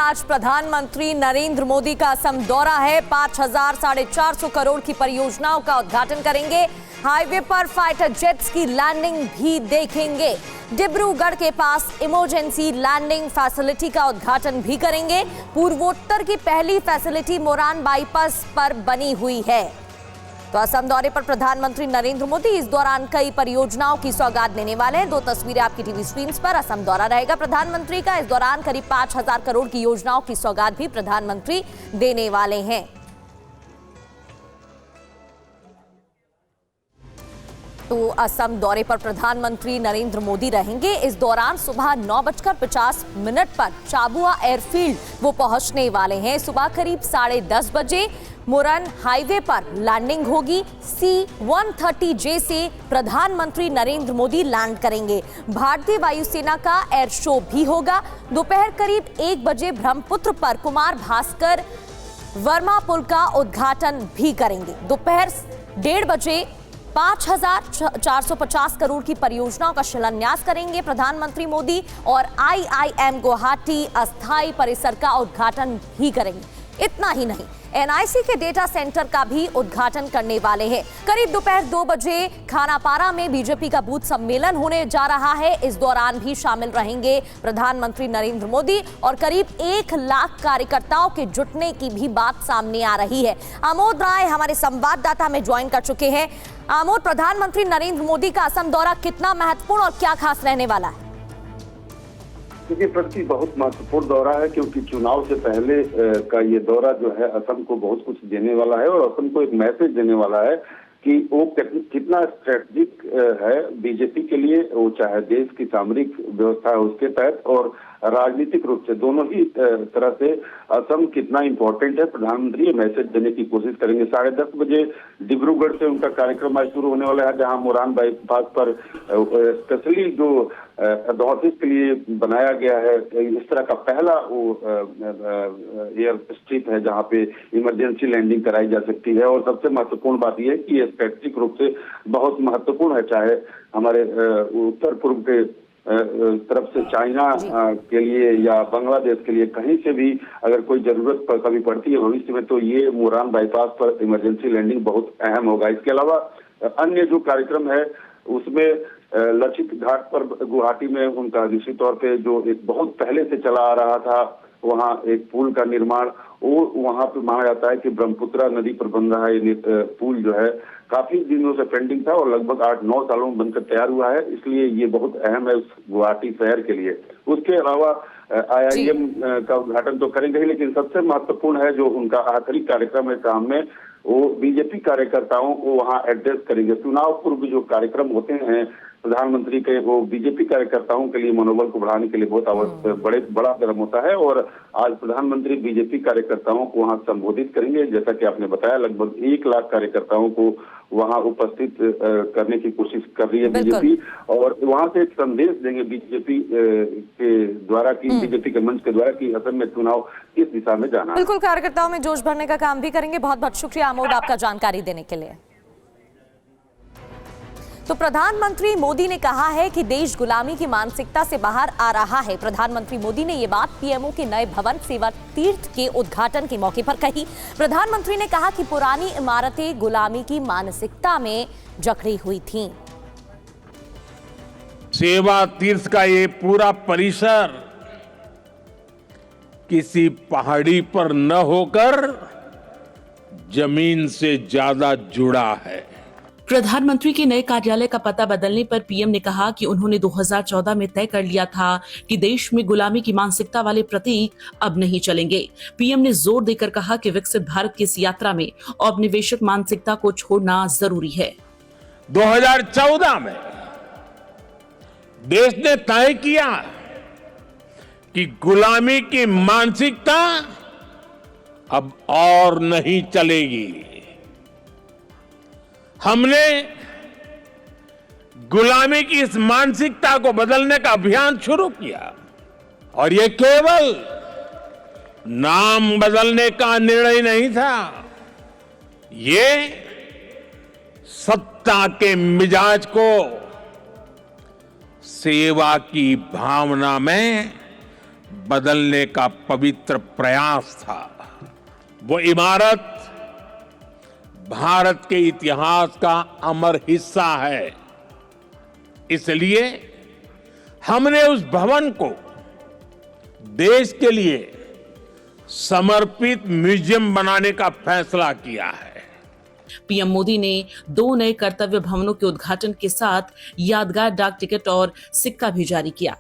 आज प्रधानमंत्री नरेंद्र मोदी का असम दौरा है। 5,450 करोड़ की परियोजनाओं का उद्घाटन करेंगे। हाईवे पर फाइटर जेट्स की लैंडिंग भी देखेंगे। डिब्रूगढ़ के पास इमरजेंसी लैंडिंग फैसिलिटी का उद्घाटन भी करेंगे। पूर्वोत्तर की पहली फैसिलिटी मोरान बाईपास पर बनी हुई है। तो असम दौरे पर प्रधानमंत्री नरेंद्र मोदी इस दौरान कई परियोजनाओं की सौगात देने वाले हैं। 2 तस्वीरें आपकी टीवी स्क्रीन्स पर। असम दौरा रहेगा प्रधानमंत्री का। इस दौरान करीब 5,000 करोड़ की योजनाओं की सौगात भी प्रधानमंत्री देने वाले हैं। तो असम दौरे पर प्रधानमंत्री नरेंद्र मोदी रहेंगे। इस दौरान सुबह 9:50 पर चाबुआ एयरफील्ड वो पहुंचने वाले हैं। सुबह करीब 10:30 बजे मोरन हाईवे पर लैंडिंग होगी। C-130J से प्रधानमंत्री नरेंद्र मोदी लैंड करेंगे। भारतीय वायुसेना का एयर शो भी होगा। दोपहर करीब 1 बजे ब्रह्मपुत्र पर कुमार भास्कर वर्मा पुल का उद्घाटन भी करेंगे। दोपहर 1:30 बजे 5,450 करोड़ की परियोजनाओं का शिलान्यास करेंगे प्रधानमंत्री मोदी और IIM गुवाहाटी अस्थायी परिसर का उद्घाटन भी करेंगे। इतना ही नहीं, NIC के डेटा सेंटर का भी उद्घाटन करने वाले हैं। करीब दोपहर 2 बजे खानापारा में बीजेपी का बूथ सम्मेलन होने जा रहा है। इस दौरान भी शामिल रहेंगे प्रधानमंत्री नरेंद्र मोदी और करीब 1 लाख कार्यकर्ताओं के जुटने की भी बात सामने आ रही है। आमोद राय हमारे संवाददाता हमें ज्वाइन कर चुके हैं। आमोद, प्रधानमंत्री नरेंद्र मोदी का असम दौरा कितना महत्वपूर्ण और क्या खास रहने वाला है? देखिए प्रति बहुत महत्वपूर्ण दौरा है, क्योंकि चुनाव से पहले का ये दौरा जो है असम को बहुत कुछ देने वाला है और असम को एक मैसेज देने वाला है कि वो कितना स्ट्रेटेजिक है बीजेपी के लिए, वो चाहे देश की सामरिक व्यवस्था है उसके तहत और राजनीतिक रूप से दोनों ही तरह से असम कितना इम्पोर्टेंट है। प्रधानमंत्री ये मैसेज देने की कोशिश करेंगे। 10:30 बजे डिब्रूगढ़ से उनका कार्यक्रम आज शुरू होने वाला है, जहां मोरान बाईपास पर स्पेशली जो ऑफिस के लिए बनाया गया है इस तरह का पहला वो एयर स्ट्रिप है जहां पे इमरजेंसी लैंडिंग कराई जा सकती है। और सबसे महत्वपूर्ण बात यह है कि ये स्ट्रेटेजिक रूप से बहुत महत्वपूर्ण है, चाहे हमारे उत्तर पूर्व के तरफ से चाइना के लिए या बांग्लादेश के लिए कहीं से भी अगर कोई जरूरत कभी पड़ती है भविष्य में, तो ये मोरान बाईपास पर इमरजेंसी लैंडिंग बहुत अहम होगा। इसके अलावा अन्य जो कार्यक्रम है उसमें लचित घाट पर गुवाहाटी में उनका निश्चित तौर पे जो एक बहुत पहले से चला आ रहा था वहाँ एक पुल का निर्माण, वो वहाँ पे माना जाता है कि ब्रह्मपुत्र नदी पर बन रहा है पुल जो है काफी दिनों से पेंडिंग था और लगभग 8-9 सालों में बनकर तैयार हुआ है, इसलिए ये बहुत अहम है उस गुवाहाटी शहर के लिए। उसके अलावा IIM का उद्घाटन तो करेंगे ही, लेकिन सबसे महत्वपूर्ण है जो उनका आखिरी कार्यक्रम है शाम में, वो बीजेपी कार्यकर्ताओं को वहाँ एड्रेस करेंगे। चुनाव पूर्व जो कार्यक्रम होते हैं प्रधानमंत्री के, वो बीजेपी कार्यकर्ताओं के लिए मनोबल को बढ़ाने के लिए बहुत बड़ा कदम होता है और आज प्रधानमंत्री बीजेपी कार्यकर्ताओं को वहां संबोधित करेंगे। जैसा कि आपने बताया, लगभग 1 लाख कार्यकर्ताओं को वहां उपस्थित करने की कोशिश कर रही है बीजेपी और वहां से एक संदेश देंगे बीजेपी के द्वारा की बीजेपी के मंच के द्वारा कि असम में चुनाव किस दिशा में जाना है। बिल्कुल, कार्यकर्ताओं में जोश भरने का काम भी करेंगे। बहुत बहुत शुक्रिया आमोद आपका जानकारी देने के लिए। तो प्रधानमंत्री मोदी ने कहा है कि देश गुलामी की मानसिकता से बाहर आ रहा है। प्रधानमंत्री मोदी ने ये बात PMO के नए भवन सेवा तीर्थ के उद्घाटन के मौके पर कही। प्रधानमंत्री ने कहा कि पुरानी इमारतें गुलामी की मानसिकता में जकड़ी हुई थीं। सेवा तीर्थ का ये पूरा परिसर किसी पहाड़ी पर न होकर जमीन से ज्यादा जुड़ा है। प्रधानमंत्री के नए कार्यालय का पता बदलने पर PM ने कहा कि उन्होंने 2014 में तय कर लिया था कि देश में गुलामी की मानसिकता वाले प्रतीक अब नहीं चलेंगे। PM ने जोर देकर कहा कि विकसित भारत की इस यात्रा में औपनिवेशिक मानसिकता को छोड़ना जरूरी है। 2014 में देश ने तय किया कि गुलामी की मानसिकता अब और नहीं चलेगी। हमने गुलामी की इस मानसिकता को बदलने का अभियान शुरू किया और ये केवल नाम बदलने का निर्णय नहीं था, ये सत्ता के मिजाज को सेवा की भावना में बदलने का पवित्र प्रयास था। वो इमारत भारत के इतिहास का अमर हिस्सा है। इसलिए हमने उस भवन को देश के लिए समर्पित म्यूजियम बनाने का फैसला किया है। पीएम मोदी ने 2 नए कर्तव्य भवनों के उद्घाटन के साथ यादगार डाक टिकट और सिक्का भी जारी किया।